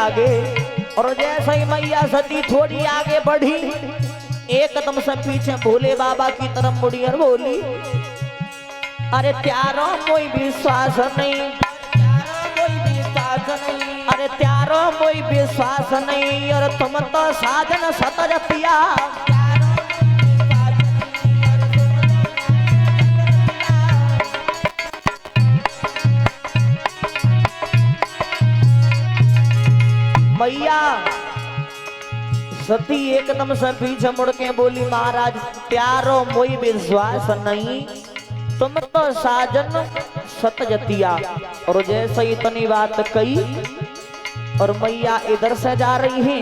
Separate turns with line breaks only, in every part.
आगे। और जैसे ही मैया सती थोड़ी आगे बढ़ी, एकदम से पीछे भोले बाबा की तरफ मुड़ी और बोली, अरे त्यारो कोई विश्वास नहीं, कोई विश्वास नहीं, अरे त्यारो कोई विश्वास नहीं, और तुम तो साजन सतजतिया। मैया सती एकदम से पीछे मुड़ के बोली, महाराज त्यारो मोई विश्वास नहीं, तुम तो साजन सतजतिया। और जैसे इतनी बात कही और मैया इधर से जा रही है,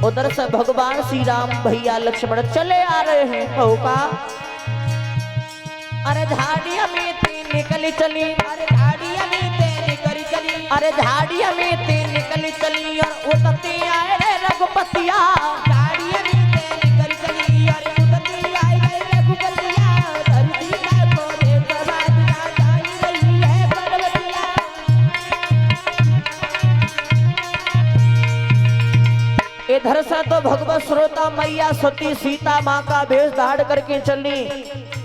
उधर से भगवान श्री राम भैया लक्ष्मण चले आ रहे हैं। होगा अरे झाड़िया में तीन निकली चली, अरे झाड़िया में तीन निकली चली, अरे झाड़िया में तीन निकली चली, और उतरते आए रे रघुपतिया। झाड़िया में तीन निकली चली, अरे उतरते आए रे रघुपतिया, धरती का कोरे प्रभात जाई रही है पर्वतिया। इधर से तो भगवत श्रोता मैया सती सीता माँ का भेष धारण करके चली,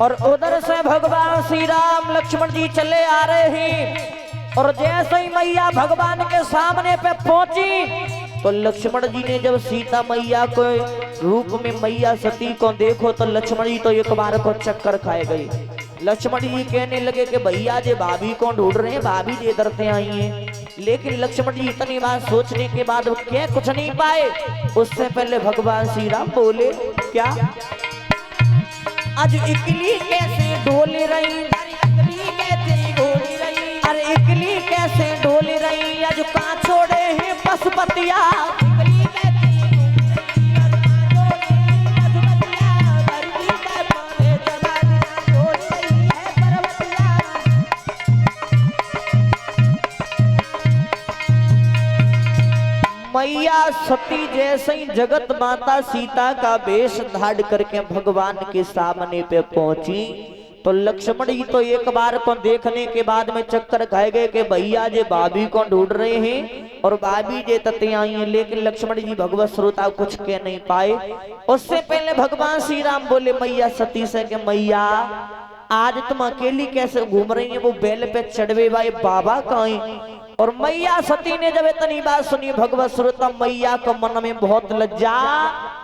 और उधर से भगवान श्री राम लक्ष्मण जी चले आ रहे हैं। और जैसे ही मैया भगवान के सामने पे पहुंची, तो लक्ष्मण जी ने जब सीता मैया को रूप में मैया सती को देखो, तो लक्ष्मण जी तो एक बार को चक्कर खाए गए। लक्ष्मण जी कहने लगे कि भैया जे भाभी को ढूंढ रहे हैं, भाभी जे इधर से आई हैं। लेकिन लक्ष्मण जी इतनी बात सोचने के बाद क्या कुछ नहीं पाए। उससे पहले भगवान श्री राम बोले, क्या आज इकली कैसे डोल रही, इकली कैसे डोल रही, अरे इकली कैसे डोल रही, आज कहाँ छोड़े हैं पशुपतिया। इकली कैसे डोल रही, आज कहाँ छोड़े हैं पशुपतिया, धरती का कोरे प्रभात छोड़ रही है पर्वतिया। मैया सती जैसे ही जगत माता सीता का वेश धारण करके भगवान के सामने पे पहुंची, तो लक्ष्मण जी तो एक बार को देखने के बाद में चक्कर खाए गए कि भैया जे भाभी को ढूंढ रहे हैं और भाभी जे तते आई हैं। लेकिन लक्ष्मण जी भगवत श्रोता कुछ कह नहीं पाए। उससे पहले भगवान श्री राम बोले मैया सती से कि मैया आज तुम अकेली कैसे घूम रही है, वो बैल पे चढ़वे भाई बाबा कहाँ हैं। और मैया सती ने जब इतनी बात सुनी, भगवत श्रोता मैया को मन में बहुत लज्जा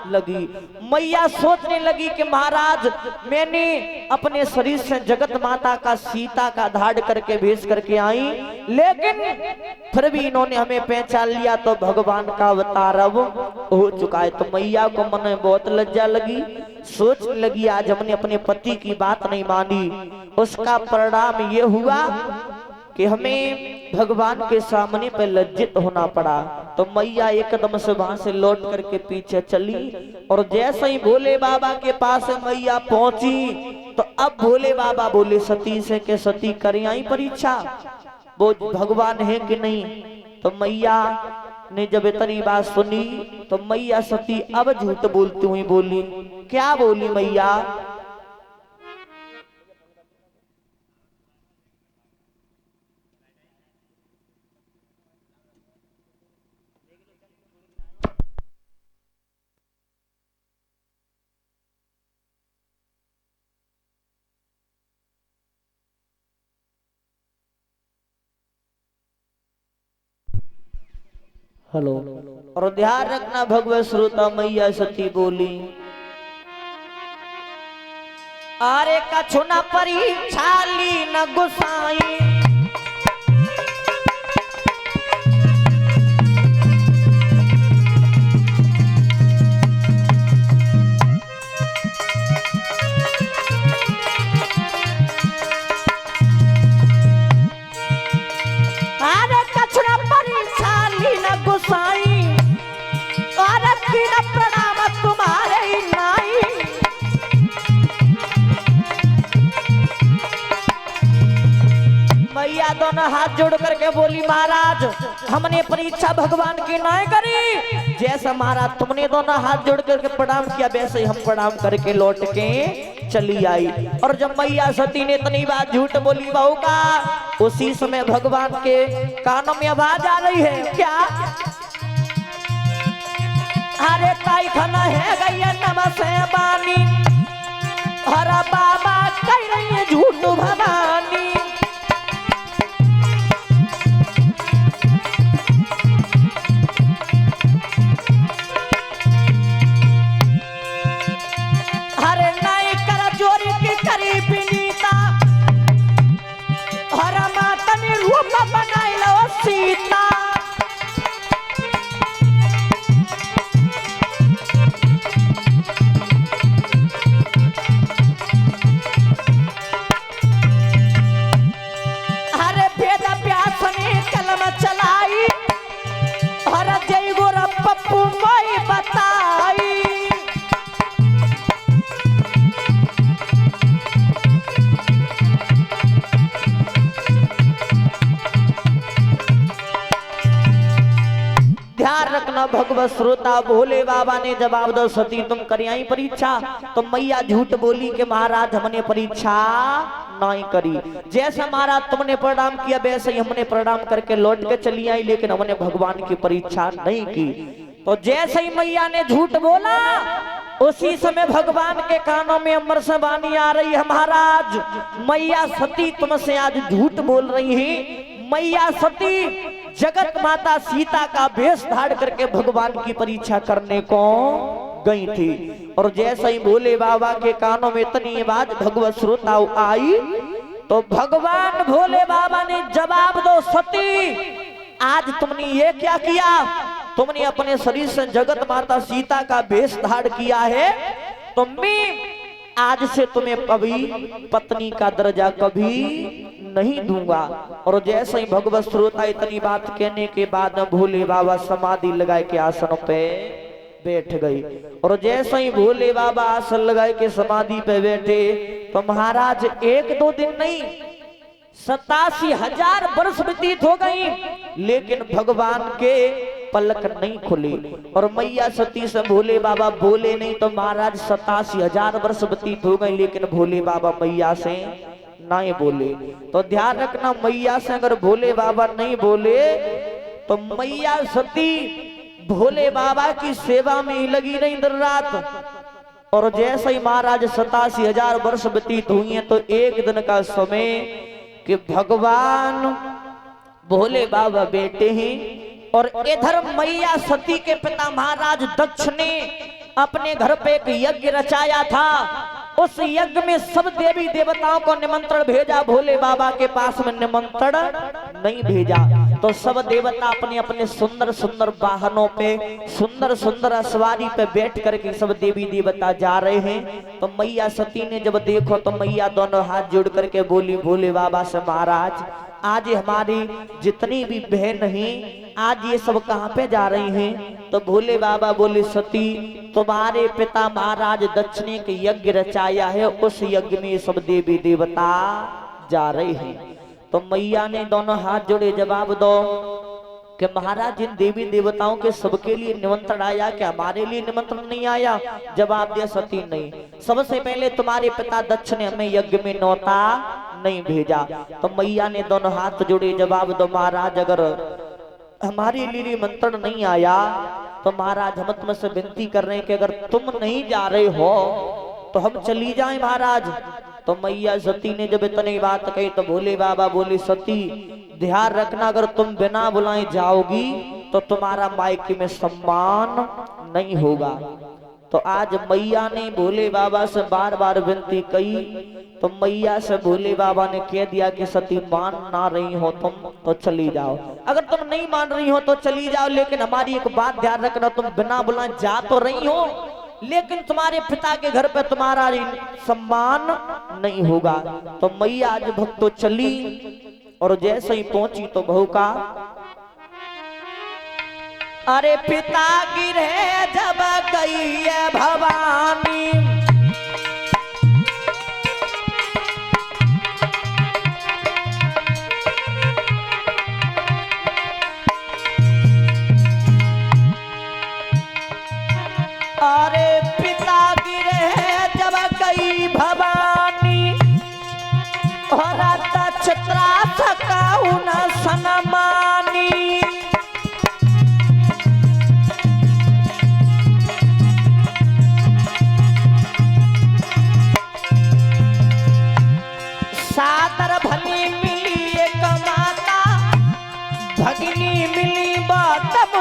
लगी। मैया सोचने लगी कि महाराज मैंने अपने शरीर से जगत माता का सीता का धारण करके भेज करके आई, लेकिन फिर भी इन्होंने हमें पहचान लिया, तो भगवान का अवतार अब हो चुका है। तो मैया को मन में बहुत लज्जा लगी। सोचने लगी आज हमने अपने पति की बात नहीं मानी, उसका परिणाम ये हुआ कि हमें भगवान के सामने पे लज्जित होना पड़ा। तो मैया एकदम से वहां से लौट करके पीछे चली, और जैसे ही भोले बाबा के पास मैया पहुंची, तो अब भोले बाबा बोले सती से कि सती करें आई परीक्षा, वो भगवान है कि नहीं। तो मैया ने जब इतनी बात सुनी, तो मैया सती अब झूठ बोलती हुई बोली, क्या बोली मैया, हेलो। और ध्यान रखना भगवत श्रोता मैया सती बोली, अरे कछु न परीक्षा ली न गुसाई, अरे कछु न परीक्षा ली न गुसाई, और किन प्रणाम तुम्हारे ही नाई। मैया दोनों हाथ जोड़ करके बोली, महाराज हमने परीक्षा भगवान की नहीं करी, जैसा महाराज तुमने दोनों हाथ जोड़ करके प्रणाम किया वैसे ही हम प्रणाम करके लौट के चली आई। और जब मैया सती ने इतनी बात झूठ बोली बहू का, उसी समय भगवान के कानों में आवाज आ रही है, क्या अरे ताई खाना है गैया नमसे बानी हरा बाबा कह रही है झूठ भवानी। हरे नाई कर जोरी की करी बिनीता हरा माता ने रूप बनाई लो सीता। चलाई हर जय गोरा पप्पू माई बताई। ध्यान रखना भगवत श्रोता भोले बाबा ने जवाब दो सती तुम करियाई परीक्षा तो मैया झूठ बोली कि महाराज हमने परीक्षा नहीं करी। जैसे महाराज तुमने प्रणाम किया वैसे ही हमने प्रणाम करके लौट के चली आई लेकिन हमने भगवान की परीक्षा नहीं की। तो जैसे ही मैया ने झूठ बोला उसी समय भगवान के कानों में अमर से वाणी आ रही है महाराज मैया सती तुमसे आज झूठ बोल रही है। मैया सती जगत माता सीता का वेश धारण करके भगवान की परीक्षा करने को गई थी। और जैसे ही भोले बाबा के कानों में इतनी बात भगवत श्रोता आई तो भगवान भोले बाबा ने जवाब दो सती आज तुमने ये क्या किया। तुमने अपने शरीर से जगत माता सीता का वेश धारण किया है तो मैं आज से तुम्हें कभी पत्नी का दर्जा कभी नहीं दूंगा। और जैसे ही भगवत श्रोता इतनी बात कहने के बाद भोले बाबा समाधि लगाए के आसन पे बैठ गई। और जैसे ही भोले बाबा आसन लगाए के समाधि पे बैठे तो महाराज एक दो दिन नहीं 87,000 वर्ष व्यतीत हो गई लेकिन भगवान के पलक नहीं खुली। और मैया सती से भोले बाबा बोले नहीं तो महाराज 87,000 वर्ष व्यतीत हो गई लेकिन भोले बाबा मैया से नहीं बोले। तो ध्यान रखना मैया से अगर भोले बाबा नहीं बोले तो मैया सती भोले बाबा की सेवा में ही लगी रही दिन रात। और जैसे ही महाराज 87,000 वर्ष व्यतीत हुई हैं तो एक दिन का समय कि भगवान भोले बाबा बेटे हैं और इधर मैया सती के पिता महाराज दक्ष ने अपने घर पे एक यज्ञ रचाया था। उस यज्ञ में सब देवी देवताओं को निमंत्रण भेजा भोले बाबा के पास में निमंत्रण नहीं भेजा। तो सब देवता अपने अपने सुंदर सुंदर वाहनों पे सुंदर सुंदर सवारी पे बैठ करके सब देवी देवता जा रहे हैं। तो मैया सती ने जब देखो तो मैया दोनों हाथ जोड़ करके बोली भोले बाबा से महाराज आज हमारी जितनी भी बहन हैं आज ये सब कहाँ पे जा रही हैं। तो भोले बाबा बोले सती तुम्हारे पिता महाराज दक्ष ने के यज्ञ रचाया है उस यज्ञ में सब देवी देवता जा रहे हैं। तो मैया ने दोनों हाथ जोड़े जवाब दो कि महाराज जिन देवी देवताओं के सबके लिए निमंत्रण आया क्या हमारे लिए निमंत्रण नहीं आया। जवाब दिया सती नहीं सबसे पहले तुम्हारे पिता दक्ष ने हमें यज्ञ में न्योता नहीं भेजा। तो मैया ने दोनों हाथ जोड़े जवाब दो महाराज अगर हमारे लिए निमंत्रण नहीं आया तो महाराज हम तुमसे विनती कर रहे हैं कि अगर तुम नहीं जा रहे हो तो हम चली जाएं महाराज। तो मैया सती ने जब इतनी बात कही तो भोले बाबा बोले सती ध्यान रखना अगर तुम बिना बुलाए जाओगी तो तुम्हारा मायके में सम्मान नहीं होगा। तो आज मैया ने भोले बाबा से बार बार विनती कही तो मैया से भोले बाबा ने कह दिया कि सती मान ना रही हो तुम तो चली जाओ। अगर तुम नहीं मान रही हो तो चली जाओ लेकिन हमारी एक बात ध्यान रखना तुम बिना बुलाए जा तो रही हो लेकिन तुम्हारे पिता के घर पे तुम्हारा सम्मान नहीं होगा। तो मैया आज भक्तों चली और जैसे ही पहुंची तो बहू का अरे पिता गिरे जब गई है भवानी अरे पिता गिरे जब गई भवानी और छत्रा सकाऊ न सनमानी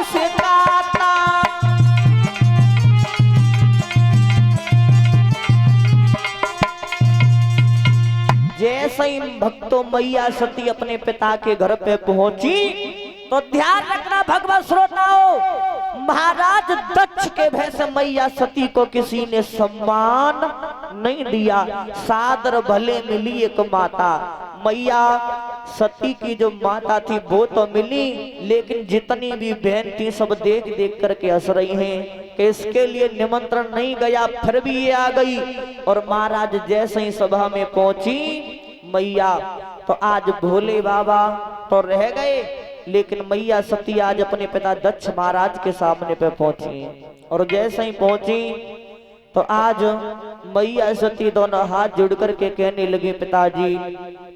सिखाता। जैसे ही भक्तों मैया सती अपने पिता के घर पे पहुंची तो ध्यान रखना भगवत श्रोताओं, महाराज दक्ष के भय से मैया सती को किसी ने सम्मान नहीं दिया। सादर भले मिली एक माता, मैया सती की जो माता थी वो तो मिली, लेकिन जितनी भी बहन थी सब देख देख करके हंस रही हैं कि इसके लिए निमंत्रण नहीं गया, फिर भी ये आ गई। और महाराज जैसे ही सभा में पहुंची मैया, तो आज भोले बाबा तो रह गए, लेकिन मैया सती आज अपने पिता दक्ष महाराज के सामने पे पहुंची। और जैसे ही पहुंची तो आज मैया सती दोनों हाथ जोड़ करके कहने लगी, पिताजी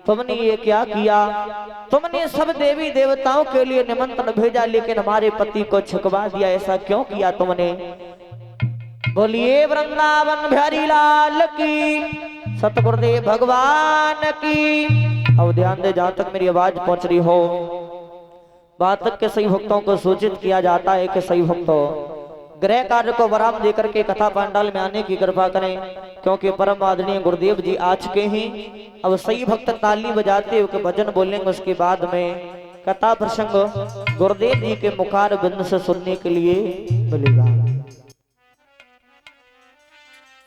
तुमने ये क्या किया? तुमने सब देवी देवताओं के लिए निमंत्रण भेजा, लेकिन हमारे पति को छुपवा दिया, ऐसा क्यों किया तुमने? बोलिए वृंदावन बिहारी लाल की, सतगुरुदेव भगवान की। अब ध्यान दे, जहां तक मेरी आवाज पहुंच रही हो, बात तक के सही भक्तों को सूचित किया जाता है कि सही भक्तों ग्रह कार्य को वराम देकर के कथा पंडाल में आने की कृपा करें, क्योंकि परम आदरणीय गुरुदेव जी आ चुके हैं। अब सही भक्त ताली बजाते हुए भजन बोलेंगे, उसके बाद में कथा प्रसंग गुरुदेव जी के मुखार बिंद से सुनने के लिए मिलेगा।